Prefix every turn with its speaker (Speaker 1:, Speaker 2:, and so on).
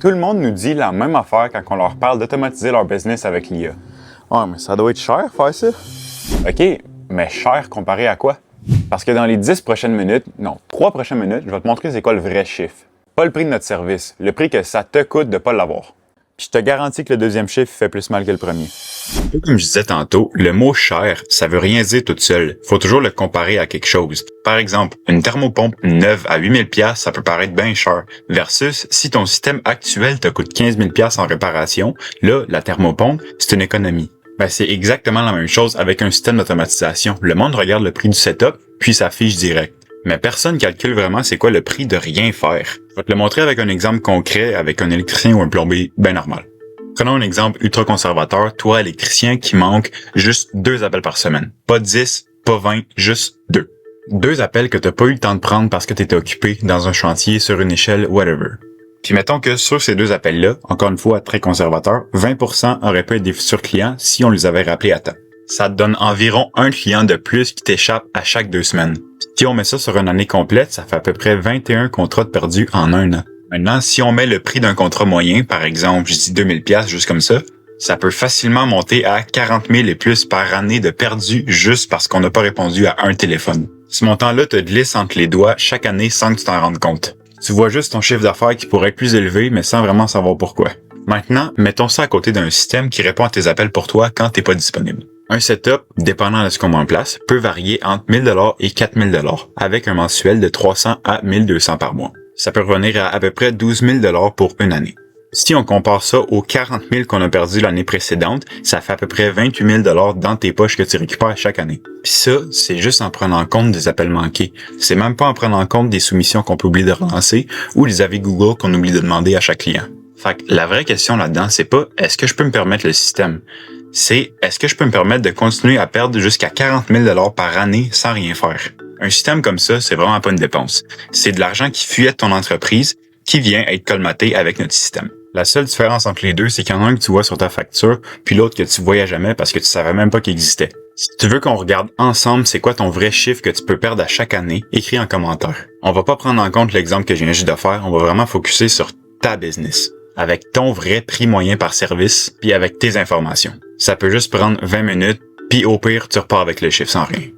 Speaker 1: Tout le monde nous dit la même affaire quand on leur parle d'automatiser leur business avec l'IA.
Speaker 2: Ouais, mais ça doit être cher faire ça.
Speaker 1: OK, mais cher comparé à quoi? Parce que dans les 3 prochaines minutes, je vais te montrer c'est quoi le vrai chiffre. Pas le prix de notre service, le prix que ça te coûte de pas l'avoir. Puis je te garantis que le deuxième chiffre fait plus mal que le premier.
Speaker 3: Un peu comme je disais tantôt, le mot cher, ça veut rien dire tout seul. Faut toujours le comparer à quelque chose. Par exemple, une thermopompe neuve à 8 000 $, ça peut paraître bien cher. Versus, si ton système actuel te coûte 15 000 $ en réparation, là, la thermopompe, c'est une économie. Ben, c'est exactement la même chose avec un système d'automatisation. Le monde regarde le prix du setup, puis s'affiche direct. Mais personne calcule vraiment c'est quoi le prix de rien faire. Je vais te le montrer avec un exemple concret avec un électricien ou un plombier bien normal. Prenons un exemple ultra conservateur, toi électricien qui manque juste 2 appels par semaine. Pas 10, pas 20, juste 2. 2 appels que t'as pas eu le temps de prendre parce que t'étais occupé dans un chantier, sur une échelle, whatever. Puis mettons que sur ces 2 appels-là, encore une fois très conservateur, 20% auraient pu être des futurs clients si on les avait rappelés à temps. Ça te donne environ un client de plus qui t'échappe à chaque 2 semaines. Si on met ça sur une année complète, ça fait à peu près 21 contrats de perdus en un an. Maintenant, si on met le prix d'un contrat moyen, par exemple, je dis 2000 $, juste comme ça peut facilement monter à 40 000 et plus par année de perdus juste parce qu'on n'a pas répondu à un téléphone. Ce montant-là te glisse entre les doigts chaque année sans que tu t'en rendes compte. Tu vois juste ton chiffre d'affaires qui pourrait être plus élevé, mais sans vraiment savoir pourquoi. Maintenant, mettons ça à côté d'un système qui répond à tes appels pour toi quand t'es pas disponible. Un setup, dépendant de ce qu'on met en place, peut varier entre 1 000 $ et 4 000 $, avec un mensuel de 300 à 1 200 par mois. Ça peut revenir à peu près 12 000 $ pour une année. Si on compare ça aux 40 000 qu'on a perdu l'année précédente, ça fait à peu près 28 000 $ dans tes poches que tu récupères chaque année. Puis ça, c'est juste en prenant compte des appels manqués. C'est même pas en prenant compte des soumissions qu'on peut oublier de relancer ou les avis Google qu'on oublie de demander à chaque client. Fait que la vraie question là-dedans, c'est pas est-ce que je peux me permettre le système? C'est est-ce que je peux me permettre de continuer à perdre jusqu'à 40 000 $ par année sans rien faire? Un système comme ça, c'est vraiment pas une dépense. C'est de l'argent qui fuit de ton entreprise qui vient être colmaté avec notre système. La seule différence entre les deux, c'est qu'il y en a un que tu vois sur ta facture, puis l'autre que tu voyais jamais parce que tu savais même pas qu'il existait. Si tu veux qu'on regarde ensemble c'est quoi ton vrai chiffre que tu peux perdre à chaque année, écris en commentaire. On va pas prendre en compte l'exemple que je viens juste de faire, on va vraiment focuser sur ta business, avec ton vrai prix moyen par service, puis avec tes informations. Ça peut juste prendre 20 minutes, puis au pire, tu repars avec le chiffre sans rien.